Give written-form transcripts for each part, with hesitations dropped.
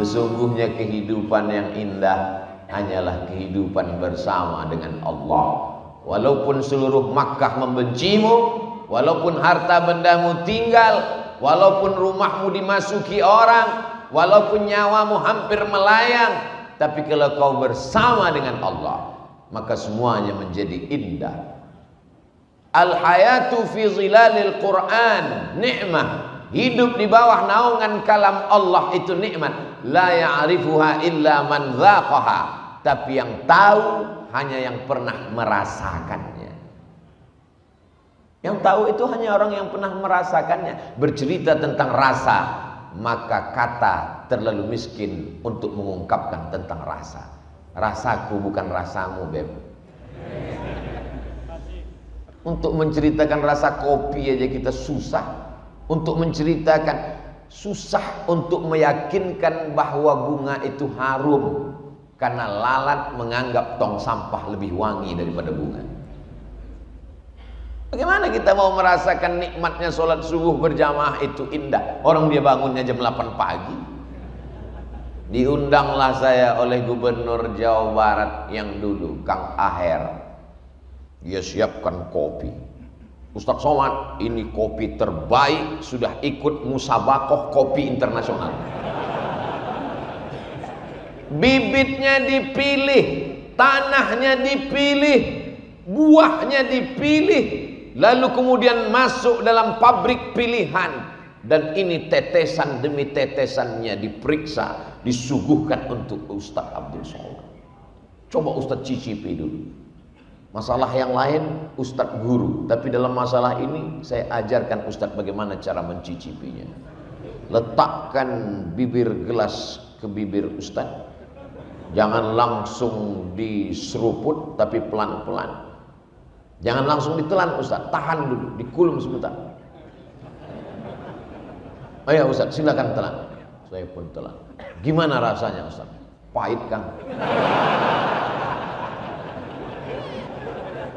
Sesungguhnya kehidupan yang indah hanyalah kehidupan bersama dengan Allah. Walaupun seluruh Makkah membencimu, walaupun harta bendamu tinggal, walaupun rumahmu dimasuki orang, walaupun nyawamu hampir melayang, tapi kalau kau bersama dengan Allah, maka semuanya menjadi indah. Al-hayatu fi zilalil Quran ni'mah. Hidup di bawah naungan kalam Allah itu nikmat. La ya'rifuha illa man dzaqaha. Tapi yang tahu hanya yang pernah merasakannya. Yang tahu itu hanya orang yang pernah merasakannya. Bercerita tentang rasa, maka kata terlalu miskin untuk mengungkapkan tentang rasa. Rasaku bukan rasamu, Beb. Untuk menceritakan rasa kopi aja kita susah. Untuk menceritakan, susah untuk meyakinkan bahwa bunga itu harum, karena lalat menganggap tong sampah lebih wangi daripada bunga. Bagaimana kita mau merasakan nikmatnya sholat subuh berjamaah itu indah? Orang dia bangunnya jam 8 pagi. Diundanglah saya oleh Gubernur Jawa Barat yang dulu, Kang Aher. Dia siapkan kopi. Ustadz Somad, ini kopi terbaik, sudah ikut musabakoh kopi internasional. Bibitnya dipilih, tanahnya dipilih, buahnya dipilih, lalu kemudian masuk dalam pabrik pilihan, dan ini tetesan demi tetesannya diperiksa, disuguhkan untuk Ustadz Abdul Somad. Coba Ustadz cicipi dulu. Masalah yang lain Ustadz guru, tapi dalam masalah ini saya ajarkan Ustadz bagaimana cara mencicipinya. Letakkan bibir gelas ke bibir Ustadz, jangan langsung diseruput, tapi pelan-pelan. Jangan langsung ditelan Ustadz, tahan dulu, dikulum sebentar. Oh ya Ustadz, silakan telan. Saya pun telan. Gimana rasanya Ustadz? Pahit Kang.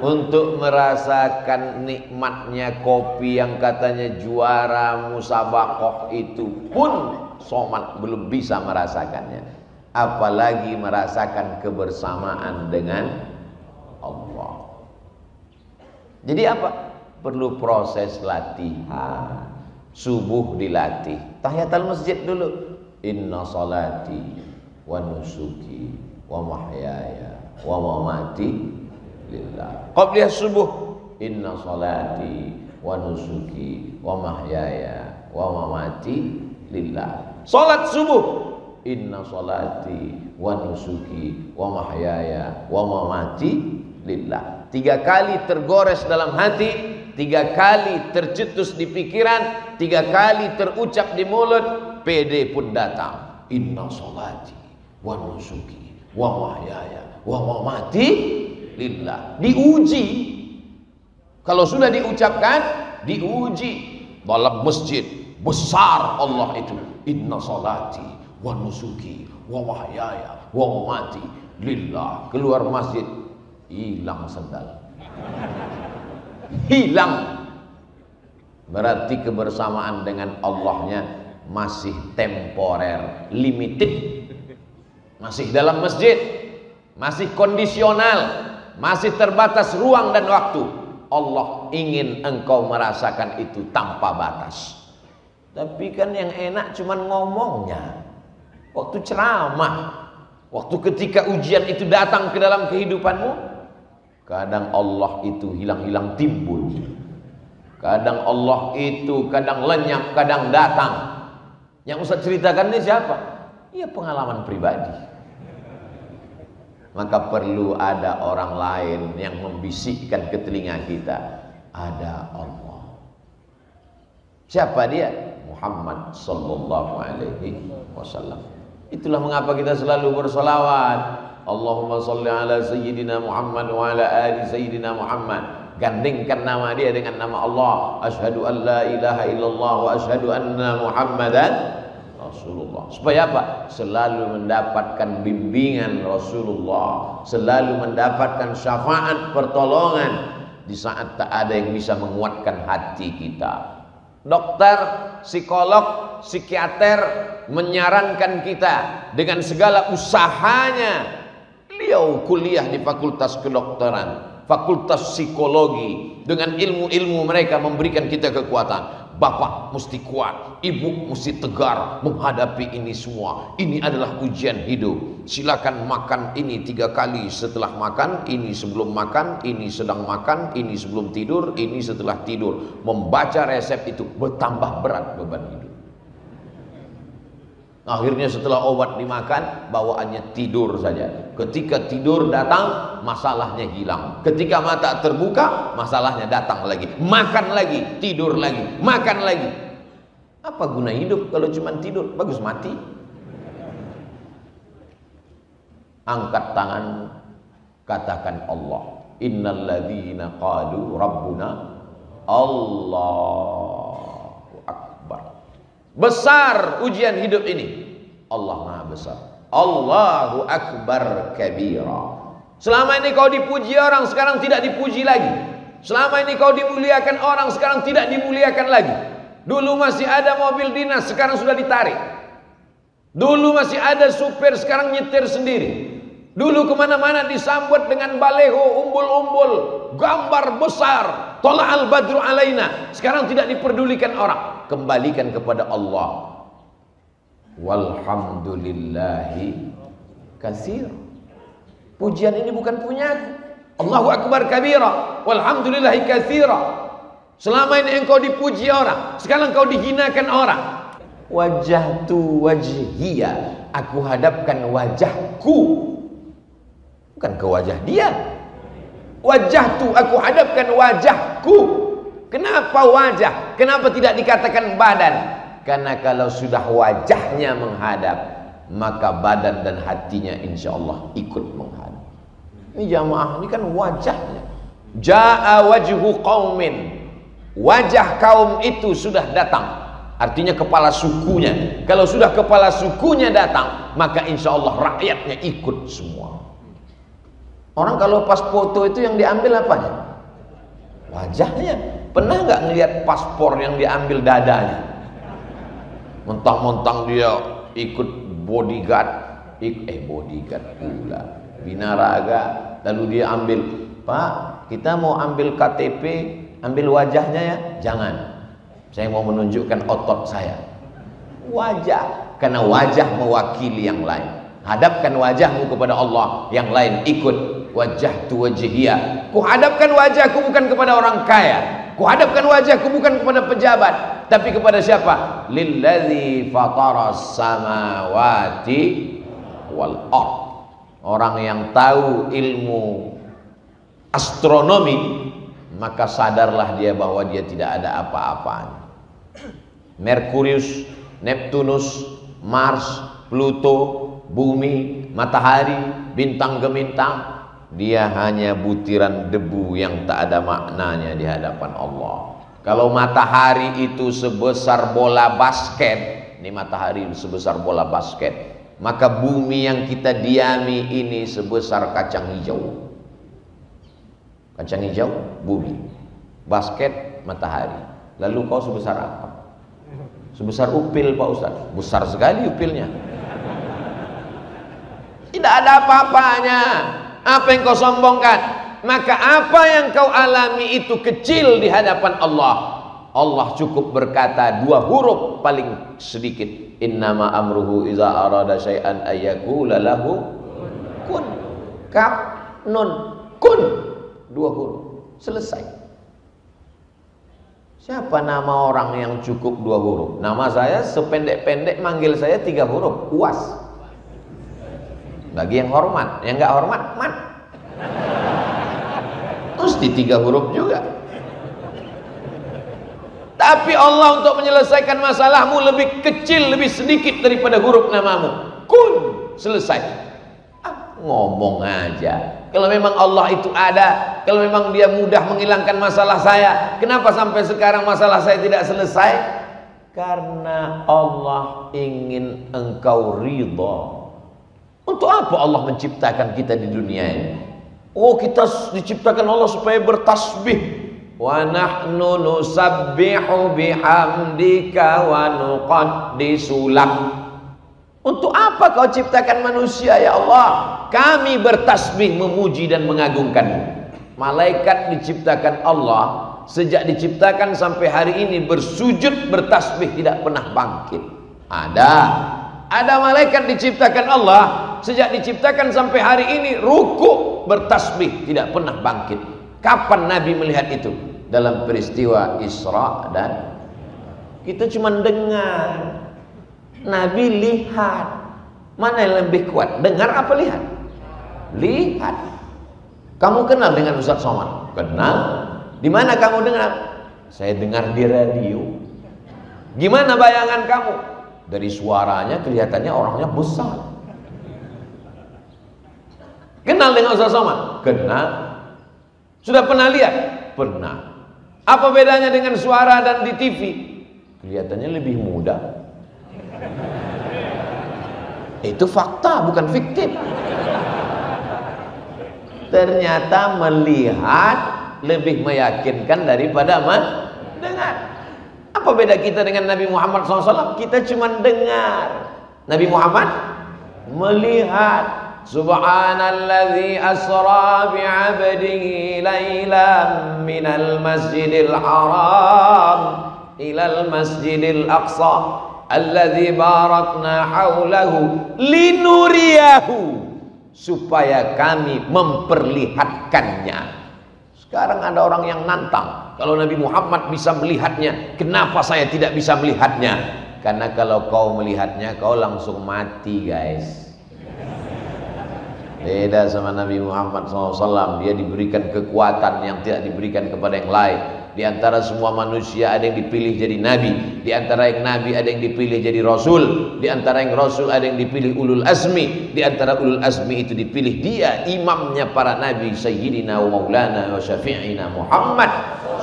Untuk merasakan nikmatnya kopi yang katanya juara musabakoh itu pun Somad belum bisa merasakannya, apalagi merasakan kebersamaan dengan Allah. Jadi apa? Perlu proses latihan. Subuh dilatih, tahiyatul masjid dulu. Inna salati wa nusuki wa mahyaya wa mamati lillah. Qabliyah subuh, inna salati wa nusuki wa mahyaya wa mamati lillah. Salat subuh, inna salati wa nusuki wa mahyaya wa mamati lillah. 3 kali tergores dalam hati, 3 kali tercetus di pikiran, 3 kali terucap di mulut, PD pun datang. Inna salati wa nusuki wa mahyaya wa mamati lillah. Diuji. Kalau sudah diucapkan, diuji. Dalam masjid besar Allah itu, inna salati wa nusuki wa mahyaya wa mamati lillah. Keluar masjid, hilang sendal. Hilang. Berarti kebersamaan dengan Allahnya masih temporer, limited. Masih dalam masjid, masih kondisional, masih terbatas ruang dan waktu. Allah ingin engkau merasakan itu tanpa batas. Tapi kan yang enak cuman ngomongnya. Waktu ceramah, waktu ketika ujian itu datang ke dalam kehidupanmu, kadang Allah itu hilang-hilang timbul. Kadang Allah itu kadang lenyap, kadang datang. Yang Ustaz ceritakan ini siapa? Iya, pengalaman pribadi. Maka perlu ada orang lain yang membisikkan ke telinga kita, ada Allah. Siapa dia? Muhammad sallallahu alaihi wasallam. Itulah mengapa kita selalu bersolawat. Allahumma salli ala sayyidina Muhammad wa ala ali sayyidina Muhammad. Gandingkan nama dia dengan nama Allah. Asyhadu an la ilaha illallah wa asyhadu anna Muhammadan Rasulullah. Supaya apa? Selalu mendapatkan bimbingan Rasulullah, selalu mendapatkan syafaat pertolongan di saat tak ada yang bisa menguatkan hati kita. Dokter, psikolog psikiater menyarankan kita dengan segala usahanya. Beliau kuliah di fakultas kedokteran, fakultas psikologi, dengan ilmu-ilmu mereka memberikan kita kekuatan. Bapak mesti kuat, ibu mesti tegar menghadapi ini semua. Ini adalah ujian hidup. Silakan makan ini 3 kali setelah makan, ini sebelum makan, ini sedang makan, ini sebelum tidur, ini setelah tidur. Membaca resep itu bertambah berat beban hidup. Akhirnya setelah obat dimakan, bawaannya tidur saja. Ketika tidur datang, masalahnya hilang. Ketika mata terbuka, masalahnya datang lagi. Makan lagi, tidur lagi, makan lagi. Apa guna hidup kalau cuma tidur? Bagus mati. Angkat tangan, katakan Allah. Innalladzina qalu rabbuna Allahu Akbar. Besar ujian hidup ini. Allah Maha Besar. Allahu Akbar kabira. Selama ini kau dipuji orang, sekarang tidak dipuji lagi. Selama ini kau dimuliakan orang, sekarang tidak dimuliakan lagi. Dulu masih ada mobil dinas, sekarang sudah ditarik. Dulu masih ada supir, sekarang nyetir sendiri. Dulu kemana-mana disambut dengan baleho, umbul-umbul, gambar besar, tola'al badru alaina. Sekarang tidak diperdulikan orang. Kembalikan kepada Allah. Walhamdulillahi katsir. Pujian ini bukan punyaku. Allahu Akbar kabira, walhamdulillahi katsira. Selama ini engkau dipuji orang, sekarang engkau dihinakan orang. Wajahtu wajhiya, aku hadapkan wajahku, bukan ke wajah dia. Wajahtu, aku hadapkan wajahku. Kenapa wajah? Kenapa tidak dikatakan badan? Karena kalau sudah wajahnya menghadap, maka badan dan hatinya insya Allah ikut menghadap. Ini jamaah, ini kan wajahnya. Ja'a wajhu qaumin, wajah kaum itu sudah datang. Artinya kepala sukunya. Kalau sudah kepala sukunya datang, maka insya Allah rakyatnya ikut semua. Orang kalau pas foto itu yang diambil apanya? Wajahnya. Pernah nggak ngelihat paspor yang diambil dadanya? Mentang-mentang dia ikut bodyguard, bodyguard pula, binaraga, lalu dia ambil, Pak, kita mau ambil KTP, ambil wajahnya ya? Jangan, saya mau menunjukkan otot saya. Wajah, karena wajah mewakili yang lain. Hadapkan wajahmu kepada Allah, yang lain ikut. Wajahtu wajhiya, kuhadapkan wajahku bukan kepada orang kaya, kuhadapkan wajahku bukan kepada pejabat, tapi kepada siapa? Lilladzi fataras samawati wal ard. Orang yang tahu ilmu astronomi, maka sadarlah dia bahwa dia tidak ada apa-apanya. Merkurius, Neptunus, Mars, Pluto, bumi, matahari, bintang gemintang, dia hanya butiran debu yang tak ada maknanya di hadapan Allah. Kalau matahari itu sebesar bola basket, ini matahari sebesar bola basket, maka bumi yang kita diami ini sebesar kacang hijau. Kacang hijau, bumi. Basket, matahari. Lalu kau sebesar apa? Sebesar upil, Pak Ustaz. Besar sekali upilnya. Tidak ada apa-apanya. Apa yang kau sombongkan? Maka apa yang kau alami itu kecil di hadapan Allah. Allah cukup berkata 2 huruf paling sedikit. Innama amruhu iza arada syai'an ayyakula lahu kun. Kaf, nun, kun. 2 huruf. Selesai. Siapa nama orang yang cukup 2 huruf? Nama saya sependek-pendek, manggil saya 3 huruf. Uas. Bagi yang hormat, yang nggak hormat, mat. Mesti 3 huruf juga. Tapi Allah untuk menyelesaikan masalahmu lebih kecil, lebih sedikit daripada huruf namamu. Kun, selesai. Ngomong aja. Kalau memang Allah itu ada, kalau memang dia mudah menghilangkan masalah saya, kenapa sampai sekarang masalah saya tidak selesai? Karena Allah ingin engkau ridha. Untuk apa Allah menciptakan kita di dunia ini? Oh, kita diciptakan Allah supaya bertasbih. wa nahnu nusabbihu bihamdika wa nuqaddisu lak. Untuk apa kau ciptakan manusia ya Allah? Kami bertasbih memuji dan mengagungkanmu. Malaikat diciptakan Allah, sejak diciptakan sampai hari ini bersujud bertasbih tidak pernah bangkit. Ada malaikat diciptakan Allah, sejak diciptakan sampai hari ini ruku bertasbih tidak pernah bangkit. Kapan Nabi melihat itu? Dalam peristiwa Isra dan kita cuma dengar. Nabi lihat. Mana yang lebih kuat? Dengar apa lihat? Lihat. Kamu kenal dengan Ustaz Somad? Kenal. Di mana kamu dengar? Saya dengar di radio. Gimana bayangan kamu? Dari suaranya kelihatannya orangnya besar. Kenal dengan Ustaz Somad? Kenal. Sudah pernah lihat? Pernah. Apa bedanya dengan suara dan di TV? Kelihatannya lebih muda. Itu fakta, bukan fiktif. Ternyata melihat lebih meyakinkan daripada mendengar. Apa beda kita dengan Nabi Muhammad SAW? Kita cuma dengar. Nabi Muhammad melihat. Subhanalladzi asra bi'abdihi laylan minal masjidil haram ilal masjidil aqsa alladzi barakna haulahu linuriyahu, supaya kami memperlihatkannya. Sekarang ada orang yang nantang, kalau Nabi Muhammad bisa melihatnya, kenapa saya tidak bisa melihatnya? Karena kalau kau melihatnya, kau langsung mati, guys. Beda sama Nabi Muhammad SAW. Dia diberikan kekuatan yang tidak diberikan kepada yang lain. Di antara semua manusia ada yang dipilih jadi nabi. Di antara yang nabi ada yang dipilih jadi rasul. Di antara yang rasul ada yang dipilih ulul azmi. Di antara ulul azmi itu dipilih dia, imamnya para nabi, Sayyidina wa Maulana wa Syafi'ina Muhammad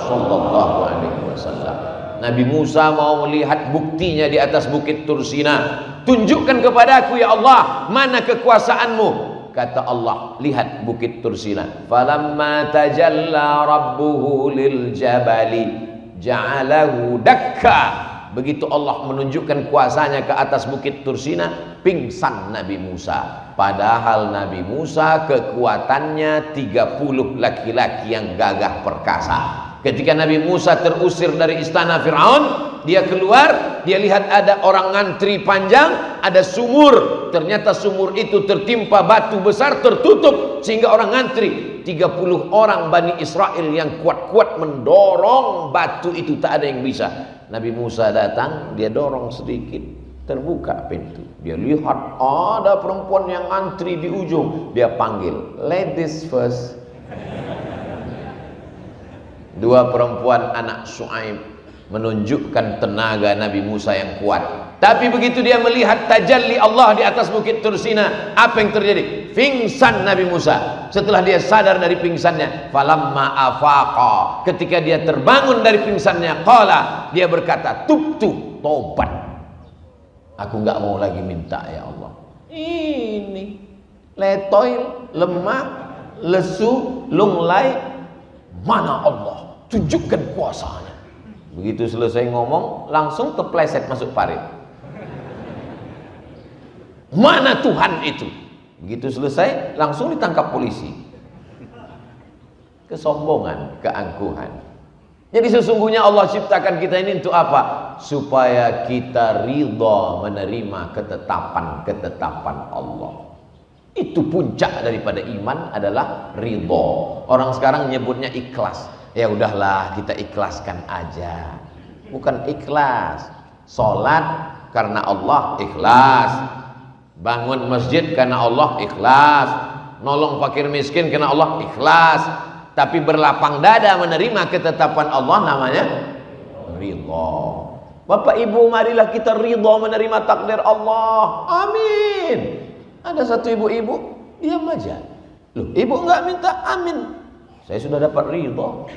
sallallahu alaihi wasallam. Nabi Musa mau melihat buktinya di atas bukit Tursina. Tunjukkan kepadaku ya Allah, mana kekuasaanmu? Kata Allah, lihat bukit Tursina. Falamma tajalla rabbuhu lil jabali ja'alahu dakka. Begitu Allah menunjukkan kuasanya ke atas bukit Tursina, pingsan Nabi Musa. Padahal Nabi Musa kekuatannya 30 laki-laki yang gagah perkasa. Ketika Nabi Musa terusir dari istana Fir'aun, dia keluar, dia lihat ada orang ngantri panjang, ada sumur. Ternyata sumur itu tertimpa batu besar tertutup, sehingga orang ngantri 30 orang Bani Israel yang kuat-kuat mendorong batu itu, tak ada yang bisa. Nabi Musa datang, dia dorong sedikit, terbuka pintu. Dia lihat ada perempuan yang ngantri di ujung, dia panggil, ladies first. Dua perempuan anak Syuaib menunjukkan tenaga Nabi Musa yang kuat. Tapi begitu dia melihat tajalli Allah di atas bukit Tursina, apa yang terjadi? Pingsan Nabi Musa. Setelah dia sadar dari pingsannya, falamma afaqa, ketika dia terbangun dari pingsannya, qala, dia berkata, tubtu, tobat. Aku enggak mau lagi minta ya Allah. Ini letoy, lemah, lesu, lunglai, mana Allah? Tunjukkan kuasanya. Begitu selesai ngomong, langsung terpleset masuk parit. Mana Tuhan itu? Begitu selesai, langsung ditangkap polisi. Kesombongan, keangkuhan. Jadi sesungguhnya Allah ciptakan kita ini untuk apa? Supaya kita ridha menerima ketetapan Allah. Itu puncak daripada iman adalah ridha. Orang sekarang nyebutnya ikhlas. Ya udahlah, kita ikhlaskan aja. Bukan ikhlas. Salat karena Allah, ikhlas. Bangun masjid karena Allah, ikhlas. Nolong fakir miskin karena Allah, ikhlas. Tapi berlapang dada menerima ketetapan Allah namanya ridha. Bapak Ibu, marilah kita ridha menerima takdir Allah. Amin. Ada satu ibu-ibu diam aja. Loh, ibu enggak minta amin. Saya sudah dapat ridho.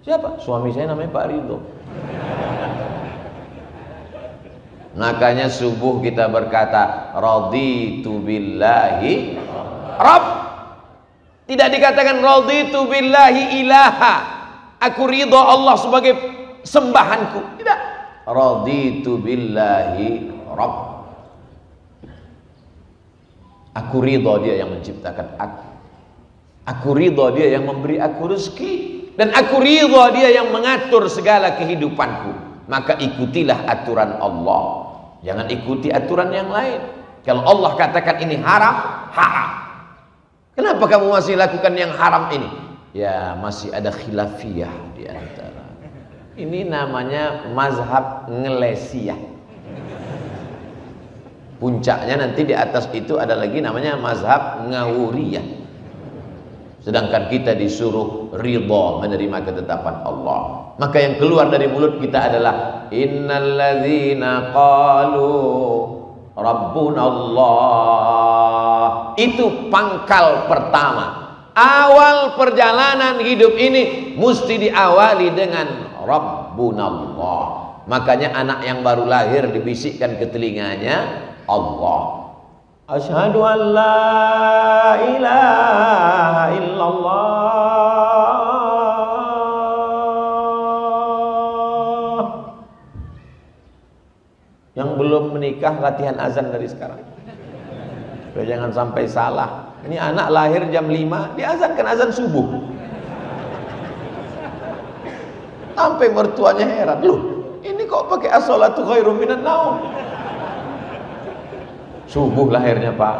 Siapa? Suami saya namanya Pak Ridho. Makanya subuh kita berkata raditu billahi Rabb. Tidak dikatakan raditu billahi ilaha. Aku ridha Allah sebagai sembahanku. Tidak. Raditu billahi rabb. Aku ridha dia yang menciptakan aku. Aku ridha dia yang memberi aku rezeki. Dan aku ridha dia yang mengatur segala kehidupanku. Maka ikutilah aturan Allah. Jangan ikuti aturan yang lain. Kalau Allah katakan ini haram, haram. Kenapa kamu masih lakukan yang haram ini? Ya, masih ada khilafiyah di antara. Ini namanya mazhab ngelesiyah. Puncaknya nanti di atas itu ada lagi namanya mazhab ngawuriyah. Sedangkan kita disuruh ridha menerima ketetapan Allah. Maka yang keluar dari mulut kita adalah innalladzina qalu rabbuna Allah. Itu pangkal pertama. Awal perjalanan hidup ini mesti diawali dengan rabbuna Allah. Makanya anak yang baru lahir dibisikkan ke telinganya Allah. Asyhadu an la ilaha illallah. Yang belum menikah latihan azan dari sekarang. Supaya jangan sampai salah. Ini anak lahir jam 5 diazankan azan subuh. Sampai mertuanya heran, loh, ini kok pakai as-sholatu khairum minan naum? Subuh lahirnya, Pak.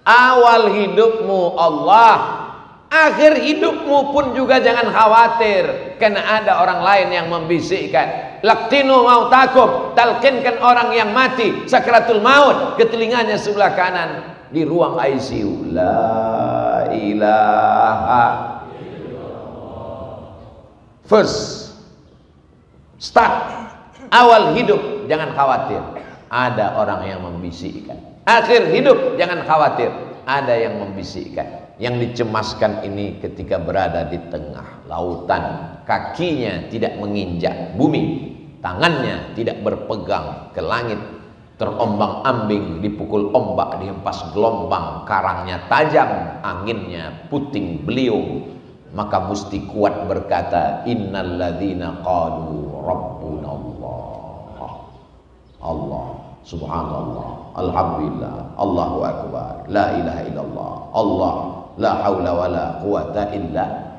Awal hidupmu Allah, akhir hidupmu pun juga jangan khawatir karena ada orang lain yang membisikkan. Laqtinu mautakum, talqinkan orang yang mati sakratul maut ke telinganya sebelah kanan di ruang ICU. La ilaha illallah. First start awal hidup jangan khawatir, ada orang yang membisikkan. Akhir hidup jangan khawatir, ada yang membisikkan. Yang dicemaskan ini ketika berada di tengah lautan, kakinya tidak menginjak bumi, tangannya tidak berpegang ke langit, terombang-ambing, dipukul ombak, dihempas gelombang, karangnya tajam, anginnya puting beliung. Maka mesti kuat berkata innalladzina qalu rabbuna Allah, subhanallah, alhamdulillah, Allahu akbar, la ilaha illallah, Allah, la haula wala quwata illa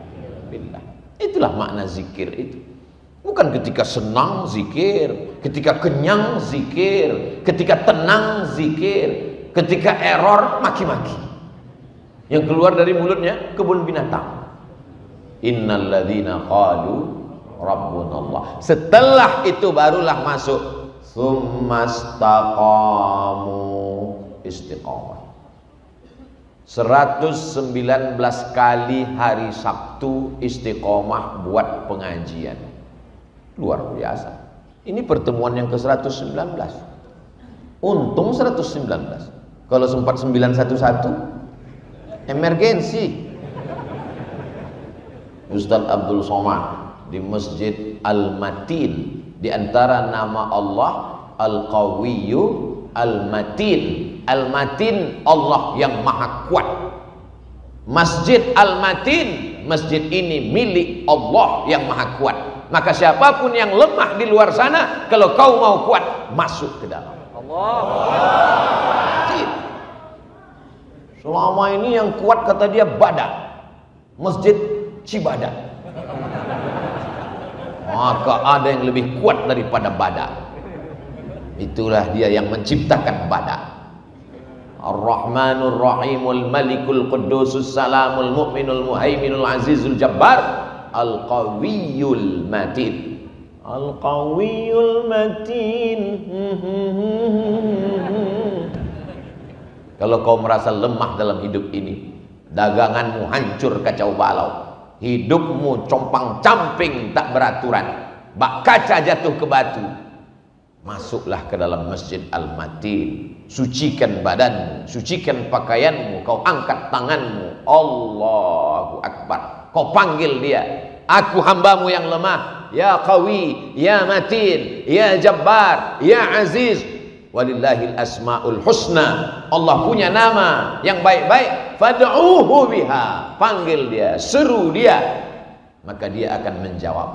billah. Itulah makna zikir itu. Bukan ketika senang zikir, ketika kenyang zikir, ketika tenang zikir, ketika error maki-maki. Yang keluar dari mulutnya kebun binatang. Innalladzina qalu rabbunallah. Setelah itu barulah masuk Summastaqamu, istiqamah. 119 kali hari Sabtu istiqamah buat pengajian. Luar biasa. Ini pertemuan yang ke-119. Untung 119. Kalau sempat 911 emergensi. Ustaz Abdul Somad di Masjid Al-Matin. Di antara nama Allah Al-Qawiyyu Al-Matin. Al-Matin Allah yang maha kuat. Masjid Al-Matin, masjid ini milik Allah yang maha kuat. Maka siapapun yang lemah di luar sana, kalau kau mau kuat, masuk ke dalam. Allah. Selama ini yang kuat kata dia Badak, Masjid Cibadak. Maka ada yang lebih kuat daripada Badak. Itulah dia yang menciptakan Badak. Ar-Rahmanur Rahimul Malikul Qudusus Salamul Mu'minul Muhaiminul Azizul Jabbar Al-Qawiyul Matin. Al-Qawiyul Matin. Kalau kau merasa lemah dalam hidup ini, daganganmu hancur kacau balau, hidupmu compang-camping tak beraturan, bak kaca jatuh ke batu, masuklah ke dalam Masjid Al-Matin. Sucikan badanmu, sucikan pakaianmu, kau angkat tanganmu, Allahu Akbar, kau panggil dia, aku hambamu yang lemah, ya Qawi, ya Matin, ya Jabbar, ya Aziz. walillahil asmaul husna, Allah punya nama yang baik-baik, fad'uhu biha, panggil dia, seru dia, maka dia akan menjawab.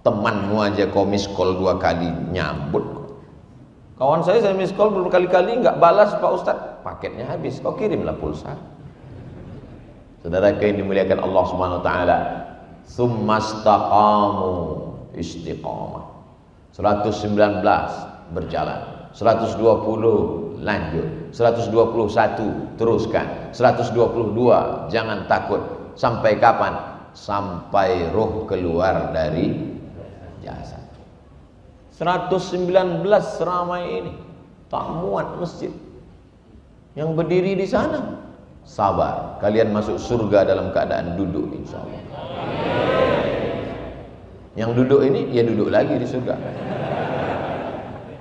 Temanmu aja kau miss call 2 kali nyambut. Kawan saya miss call berkali-kali nggak balas Pak Ustadz, paketnya habis, kau kirimlah pulsa. Saudara yang dimuliakan Allah Subhanahu wa taala, summastaqamu istiqamah. 119 berjalan, 120 lanjut, 121 teruskan, 122 jangan takut. Sampai kapan? Sampai roh keluar dari jasad. 119 seramai ini tak muat masjid. Yang berdiri di sana sabar, kalian masuk surga dalam keadaan duduk insyaallah. Yang duduk ini ya duduk lagi di surga.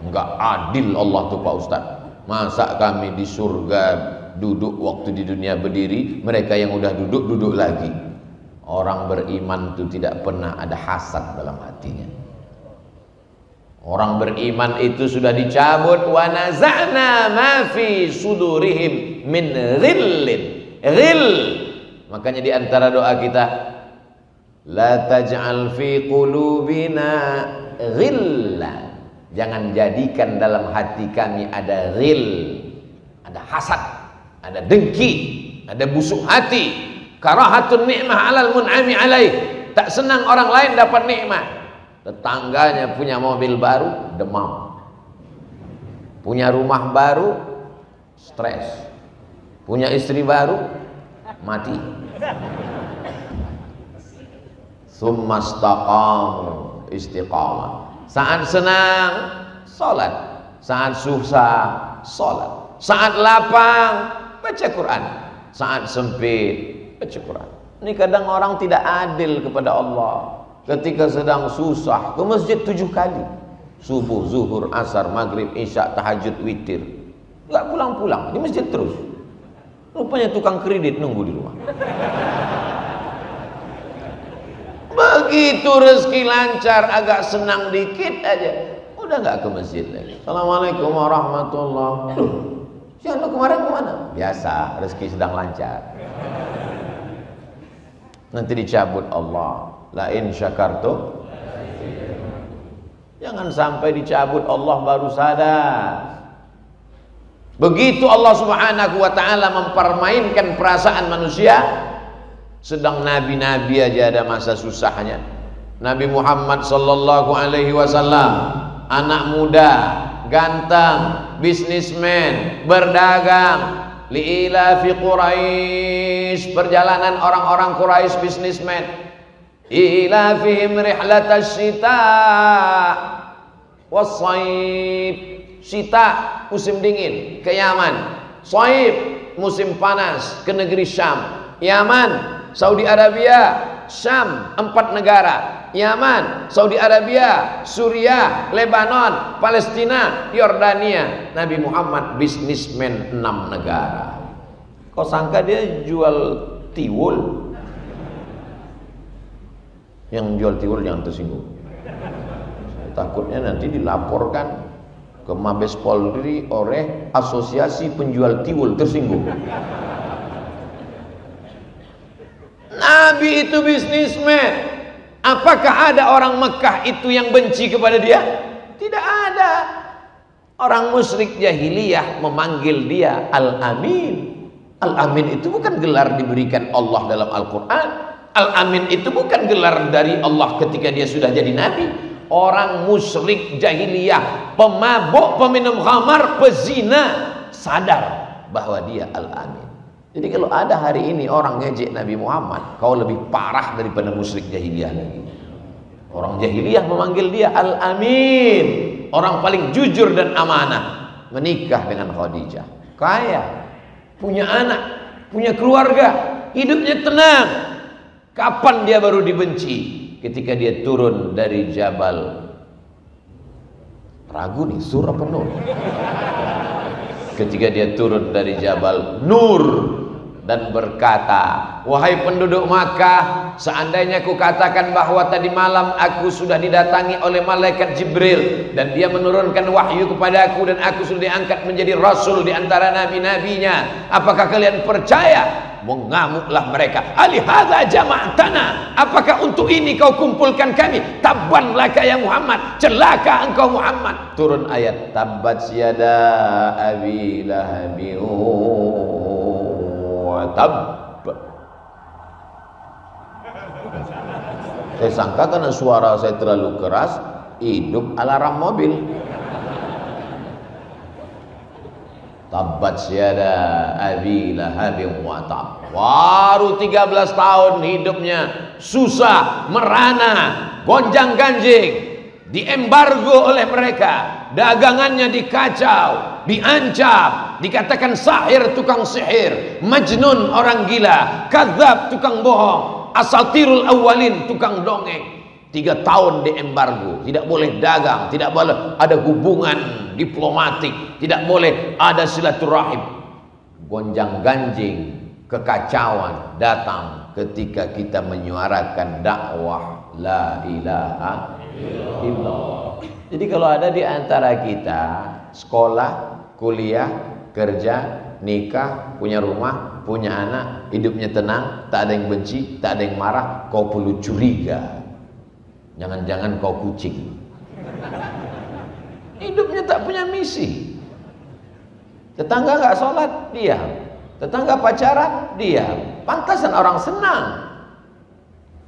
Enggak adil Allah tuh Pak Ustaz. Masa kami di surga duduk waktu di dunia berdiri, mereka yang udah duduk duduk lagi. Orang beriman itu tidak pernah ada hasad dalam hatinya. Orang beriman itu sudah dicabut, wa naza'na ma fi sudurihim min ghillin. Ghill. Makanya di antara doa kita, la taj'al fi qulubina ghillan. Jangan jadikan dalam hati kami ada ghil, ada hasad, ada dengki, ada busuk hati, karahatun ni'mah 'alal mun'ami 'alaih. Tak senang orang lain dapat nikmat. Tetangganya punya mobil baru, demam. Punya rumah baru, stres. Punya istri baru, mati. Summastaqamu istiqamah. Saat senang, sholat. Saat susah, sholat. Saat lapang, baca Quran. Saat sempit, baca Quran. Ini kadang orang tidak adil kepada Allah. Ketika sedang susah, ke masjid 7 kali. Subuh, zuhur, asar, maghrib, isya, tahajud, witir. Enggak pulang-pulang, di masjid terus. Rupanya tukang kredit nunggu di rumah. Begitu rezeki lancar, agak senang dikit aja, udah nggak ke masjid lagi. Assalamualaikum warahmatullahi wabarakatuh. Siapa kemarin kemana? Biasa, rezeki sedang lancar. Nanti dicabut Allah. La in syakartum. Jangan sampai dicabut Allah baru sadar. Begitu Allah Subhanahu wa taala mempermainkan perasaan manusia. Sedang nabi-nabi aja ada masa susahnya. Nabi Muhammad sallallahu alaihi wasallam, anak muda, ganteng, bisnismen, berdagang, liila fi Quraisy, perjalanan orang-orang Quraisy bisnismen. Ila fihim rihlatasy syita was-shaib. Syita musim dingin ke Yaman, shaib musim panas ke negeri Syam. Yaman, Saudi Arabia, Syam, 4 negara. Yaman, Saudi Arabia, Suriah, Lebanon, Palestina, Yordania. Nabi Muhammad bisnismen 6 negara. Kau sangka dia jual tiwul? Yang jual tiwul jangan tersinggung. Takutnya nanti dilaporkan ke Mabes Polri oleh Asosiasi Penjual Tiwul tersinggung. Nabi itu bisnismen. Apakah ada orang Mekah itu yang benci kepada dia? Tidak ada. Orang musyrik jahiliyah memanggil dia Al-Amin. Al-Amin itu bukan gelar diberikan Allah dalam Al-Quran. Al-Amin itu bukan gelar dari Allah ketika dia sudah jadi Nabi. Orang musyrik jahiliyah, pemabuk, peminum khamar, pezina, sadar bahwa dia Al-Amin. Jadi kalau ada hari ini orang ngejek Nabi Muhammad, kau lebih parah daripada musyrik jahiliyah lagi. Orang jahiliyah memanggil dia Al-Amin, orang paling jujur dan amanah. Menikah dengan Khadijah, kaya, punya anak, punya keluarga, hidupnya tenang. Kapan dia baru dibenci? Ketika dia turun dari Jabal, ragu nih Sur apa Nur? Ketika dia turun dari Jabal Nur dan berkata, wahai penduduk Makkah, seandainya ku katakan bahwa tadi malam aku sudah didatangi oleh malaikat Jibril dan dia menurunkan wahyu kepadaku dan aku sudah diangkat menjadi rasul di antara nabi-nabinya, apakah kalian percaya? Mengamuklah mereka. Alihadza jama'tana, apakah untuk ini kau kumpulkan kami? Tabban laka ya Muhammad, celaka engkau Muhammad. Turun ayat tabbat yada abi lahabin wa tab. Saya sangka karena suara saya terlalu keras, hidup alarm mobil. Tabbat syada abi lahabin wa tab. Baru 13 tahun hidupnya susah, merana, gonjang ganjing, diembargo oleh mereka, dagangannya dikacau, diancam, dikatakan sahir, tukang sihir, majnun, orang gila, kadzab, tukang bohong, asatirul awwalin, tukang dongeng. 3 tahun diembargo, tidak boleh dagang, tidak boleh ada hubungan diplomatik, tidak boleh ada silaturahim. Gonjang ganjing, kekacauan datang ketika kita menyuarakan dakwah la ilaha illallah. Jadi kalau ada di antara kita sekolah, kuliah, kerja, nikah, punya rumah, punya anak, hidupnya tenang, tak ada yang benci, tak ada yang marah, kau perlu curiga. Jangan-jangan kau kucing. Hidupnya tak punya misi. Tetangga nggak sholat, diam. Tetangga pacaran, diam. Pantasan orang senang.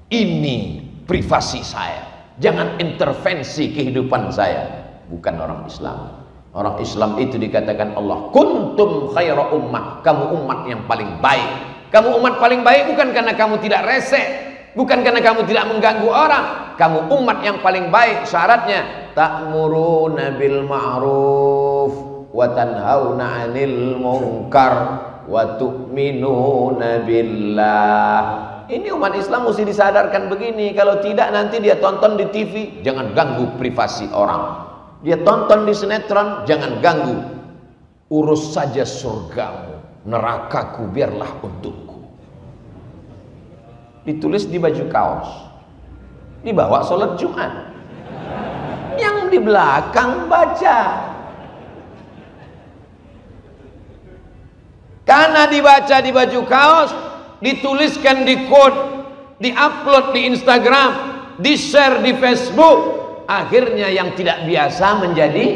Ini privasi saya. Jangan intervensi kehidupan saya. Bukan orang Islam. Orang Islam itu dikatakan Allah, kuntum khaira ummah, kamu umat yang paling baik. Kamu umat paling baik bukan karena kamu tidak resek, bukan karena kamu tidak mengganggu orang. Kamu umat yang paling baik, syaratnya ta'muruna bil ma'ruf wa tanhauna 'anil munkar wa tu'minuna billah. Ini umat Islam mesti disadarkan begini. Kalau tidak nanti dia tonton di TV, jangan ganggu privasi orang. Dia tonton di sinetron, jangan ganggu. Urus saja surgamu, nerakaku biarlah untukku. Ditulis di baju kaos, dibawa sholat Jumat. Yang di belakang baca. Karena dibaca di baju kaos, dituliskan di quote, di-upload di Instagram, di-share di Facebook, akhirnya yang tidak biasa menjadi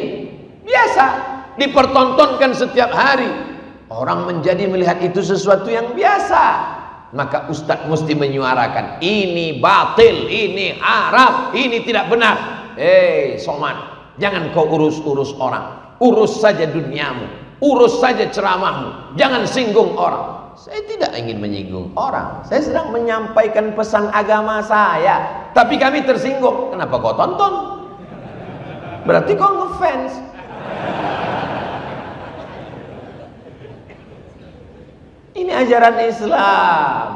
biasa, dipertontonkan setiap hari. Orang menjadi melihat itu sesuatu yang biasa. Maka ustadz mesti menyuarakan, ini batil, ini haram, ini tidak benar. Somad, jangan kau urus-urus orang, urus saja duniamu, urus saja ceramahmu, jangan singgung orang. Saya tidak ingin menyinggung orang, saya sedang menyampaikan pesan agama saya. Tapi kami tersinggung, kenapa kau tonton? Berarti kau ngefans. Ini ajaran Islam.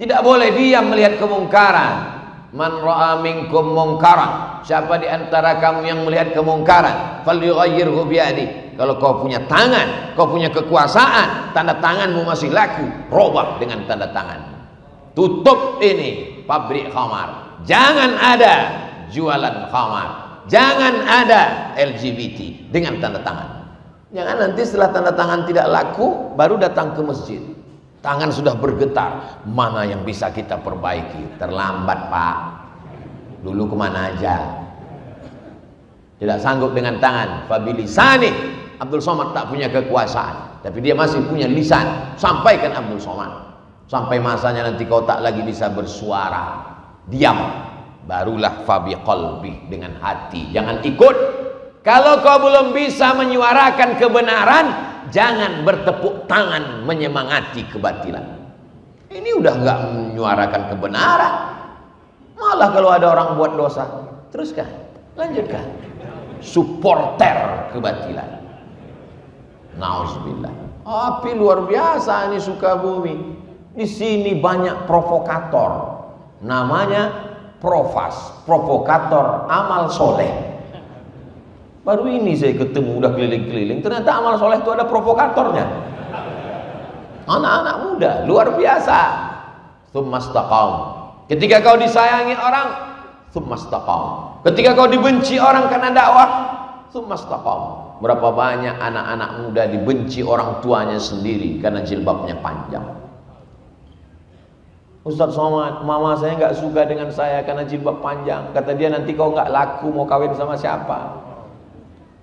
Tidak boleh diam melihat kemungkaran. Man ra'a minkum mungkaran, siapa di antara kamu yang melihat kemungkaran, falyughayyirhu biyadi. Kalau kau punya tangan, kau punya kekuasaan, tanda tanganmu masih laku, robah dengan tanda tangan. Tutup ini pabrik khamar. Jangan ada jualan khamar. Jangan ada LGBT dengan tanda tangan. Jangan nanti setelah tanda tangan tidak laku baru datang ke masjid. Tangan sudah bergetar. Mana yang bisa kita perbaiki? Terlambat, Pak. Dulu kemana aja? Tidak sanggup dengan tangan. Fabilisani. Abdul Somad tak punya kekuasaan, tapi dia masih punya lisan. Sampaikan Abdul Somad. Sampai masanya nanti kau tak lagi bisa bersuara. Diam. Barulah fabi qalbi, dengan hati. Jangan ikut. Kalau kau belum bisa menyuarakan kebenaran, jangan bertepuk tangan menyemangati kebatilan. Ini udah nggak menyuarakan kebenaran. Malah kalau ada orang buat dosa, teruskan, lanjutkan. Supporter kebatilan. Nauzubillah. Api luar biasa ini Sukabumi. Di sini banyak provokator. Namanya Profas, provokator amal soleh. Baru ini saya ketemu, udah keliling-keliling, ternyata amal soleh itu ada provokatornya. Anak-anak muda luar biasa. Tsumastaqam. Ketika kau disayangi orang, tsumastaqam. Ketika kau dibenci orang karena dakwah, tsumastaqam. Berapa banyak anak-anak muda dibenci orang tuanya sendiri karena jilbabnya panjang. Ustaz Somad, mama saya nggak suka dengan saya karena jilbab panjang. Kata dia, nanti kau nggak laku, mau kawin sama siapa?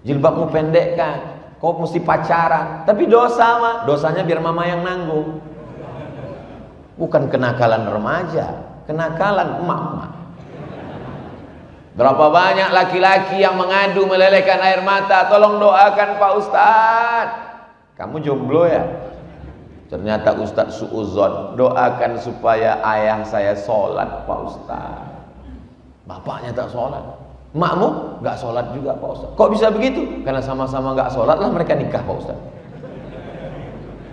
Jilbabmu pendek kan, kau mesti pacaran. Tapi dosa mah, dosanya biar mama yang nanggung. Bukan kenakalan remaja, kenakalan emak-emak. Berapa banyak laki-laki yang mengadu melelehkan air mata, tolong doakan Pak Ustadz. Kamu jomblo ya? Ternyata Ustadz suuzon, doakan supaya ayah saya sholat Pak Ustadz. Bapaknya tak sholat, makmu gak sholat juga Pak Ustadz. Kok bisa begitu? Karena sama-sama gak sholat lah mereka nikah Pak Ustadz.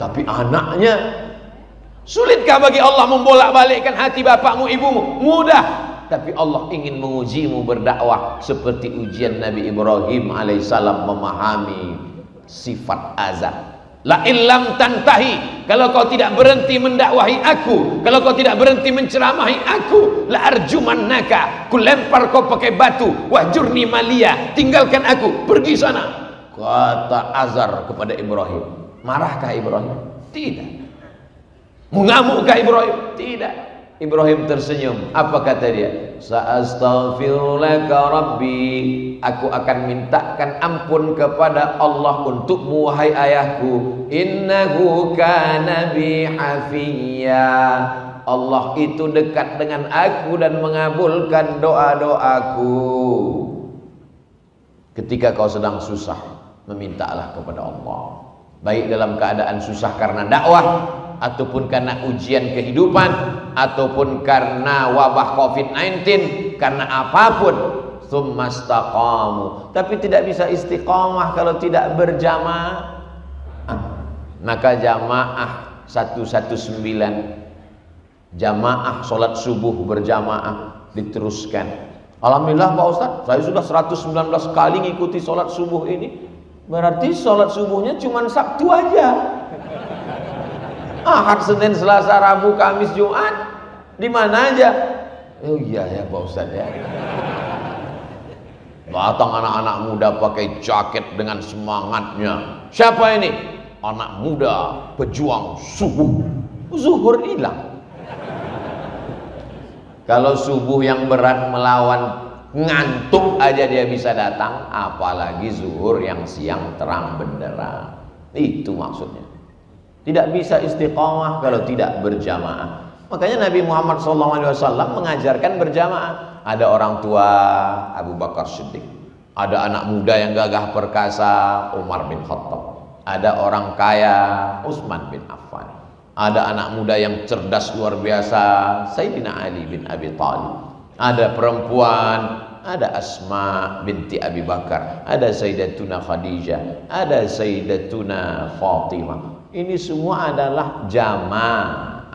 Tapi anaknya, sulitkah bagi Allah membolak-balikkan hati bapakmu ibumu? Mudah. Tapi Allah ingin mengujimu berdakwah seperti ujian Nabi Ibrahim alaihissalam memahami sifat azab. La illam tantahi, kalau kau tidak berhenti mendakwahi aku, kalau kau tidak berhenti menceramahi aku, la arjumannaka, ku lempar kau pakai batu, wahjurni malia, tinggalkan aku, pergi sana. Kata Azar kepada Ibrahim. Marahkah Ibrahim? Tidak. Mengamukkah Ibrahim? Tidak. Ibrahim tersenyum. Apa kata dia? Sa'astaghfirulaka rabbi, aku akan mintakan ampun kepada Allah untukmu wahai ayahku. Innahu kana bi hafiyya, Allah itu dekat dengan aku dan mengabulkan doa-doaku. Ketika kau sedang susah, memintalah kepada Allah, baik dalam keadaan susah karena dakwah, ataupun karena ujian kehidupan, ataupun karena wabah COVID-19, karena apapun. Tsumastaqamu. Tapi tidak bisa istiqamah kalau tidak berjamaah. Maka jamaah 119, jamaah sholat subuh berjamaah diteruskan. Alhamdulillah Pak Ustadz, saya sudah 119 kali ngikuti sholat subuh ini. Berarti sholat subuhnya cuma Sabtu aja. Ahad, Senin, Selasa, Rabu, Kamis, Jumat, di mana aja? Oh iya ya Pak Ustadz ya. Datang anak-anak muda pakai jaket dengan semangatnya. Siapa ini? Anak muda pejuang subuh. Zuhur hilang. Kalau subuh yang berat melawan ngantuk aja dia bisa datang, apalagi zuhur yang siang terang benderang. Itu maksudnya. Tidak bisa istiqamah kalau tidak berjamaah. Makanya Nabi Muhammad SAW mengajarkan berjamaah. Ada orang tua Abu Bakar Siddiq, ada anak muda yang gagah perkasa Umar bin Khattab, ada orang kaya Utsman bin Affan, ada anak muda yang cerdas luar biasa Sayyidina Ali bin Abi Thalib, ada perempuan, ada Asma binti Abi Bakar, ada Sayyidatuna Khadijah, ada Sayyidatuna Fatimah. Ini semua adalah jamaah.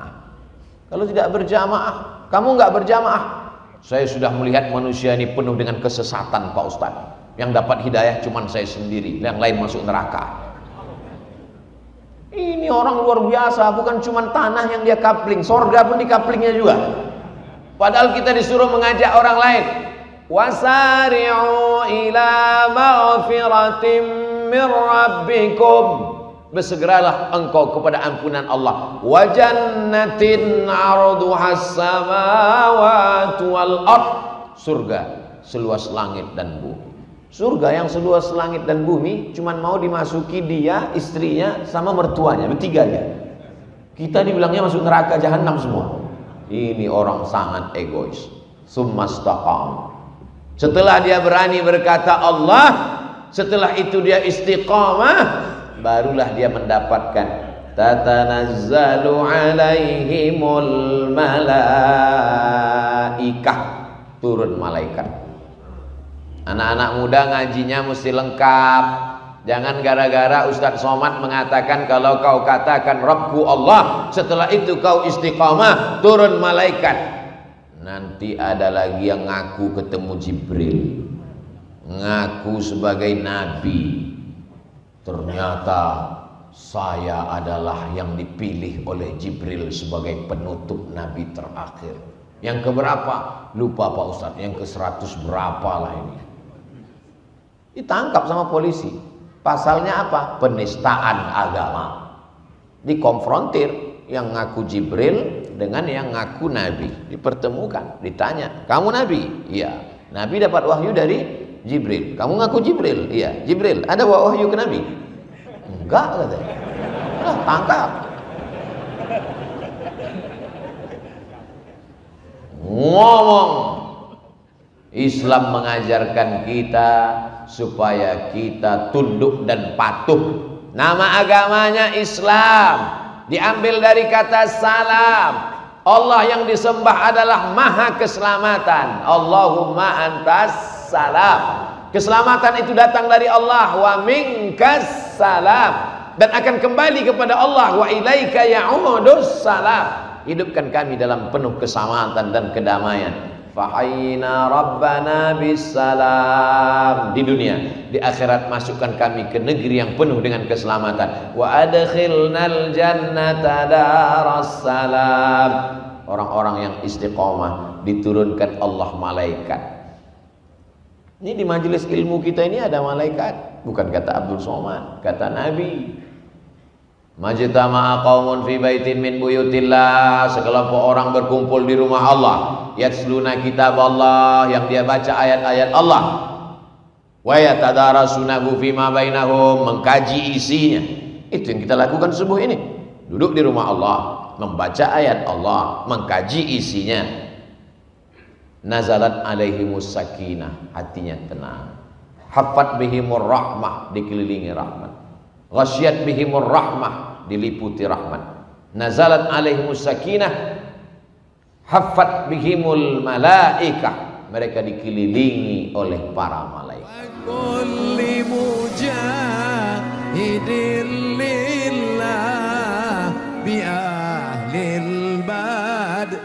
Kalau tidak berjamaah, kamu nggak berjamaah. Saya sudah melihat manusia ini penuh dengan kesesatan Pak Ustadz. Yang dapat hidayah cuma saya sendiri, yang lain masuk neraka. Ini orang luar biasa, bukan cuma tanah yang dia kapling, sorga pun di kaplingnya juga. Padahal kita disuruh mengajak orang lain. Wasari'u ila maghfiratim mir rabbikum, bersegeralah engkau kepada ampunan Allah. Wa jannatin 'arduhas samawati wal ard, surga seluas langit dan bumi. Surga yang seluas langit dan bumi cuman mau dimasuki dia, istrinya sama mertuanya, bertiga aja. Kita dibilangnya masuk neraka jahanam semua. Ini orang sangat egois. Tsumastaqam. Setelah dia berani berkata Allah, setelah itu dia istiqamah, barulah dia mendapatkan tatanazzalu alaihimul malaikah, turun malaikat. Anak-anak muda ngajinya mesti lengkap. Jangan gara-gara Ustadz Somad mengatakan kalau kau katakan Rabbku Allah, setelah itu kau istiqamah, turun malaikat. Nanti ada lagi yang ngaku ketemu Jibril, ngaku sebagai nabi, ternyata saya adalah yang dipilih oleh Jibril sebagai penutup Nabi terakhir. Yang keberapa? Lupa Pak Ustadz. Yang ke-100 berapa lah ini. Ditangkap sama polisi. Pasalnya apa? Penistaan agama. Dikonfrontir yang ngaku Jibril dengan yang ngaku Nabi. Dipertemukan, ditanya, kamu Nabi? Iya. Nabi dapat wahyu dari Jibril. Kamu ngaku Jibril? Iya. Jibril, ada wahyu ke Nabi? Enggak, katanya. Nah, tangkap. Ngomong. Islam mengajarkan kita supaya kita tunduk dan patuh. Nama agamanya Islam, diambil dari kata salam. Allah yang disembah adalah maha keselamatan. Allahumma antas salam. Keselamatan itu datang dari Allah. Wa minkas salam. Dan akan kembali kepada Allah. Wa ilaika ya'udus salam. Hidupkan kami dalam penuh keselamatan dan kedamaian. Fahayna rabbana bisalam. Di dunia, di akhirat masukkan kami ke negeri yang penuh dengan keselamatan. Wa adkhilnal jannata daras salam. Orang-orang yang istiqomah diturunkan Allah malaikat. Ini di majelis ilmu kita ini ada malaikat. Bukan kata Abdul Somad, kata Nabi. Majtama'a qaumun fi baitin min buyutillah. Sekelompok orang berkumpul di rumah Allah. Yatsluna kitab Allah, yang dia baca ayat-ayat Allah. Wa yatadarasunahu fima bainahum, mengkaji isinya. Itu yang kita lakukan subuh ini. Duduk di rumah Allah, membaca ayat Allah, mengkaji isinya. Nazalat alaihimus sakinah, hatinya tenang. Haffat bihimur rahmah, dikelilingi rahmat. Ghasyiyat bihimur rahmah, diliputi rahmat. Nazalat alaihimus sakinah, haffat bihimul malaikah, mereka dikelilingi oleh para malaikat. Kulli mujahidin lillah bi ahlil badriyah.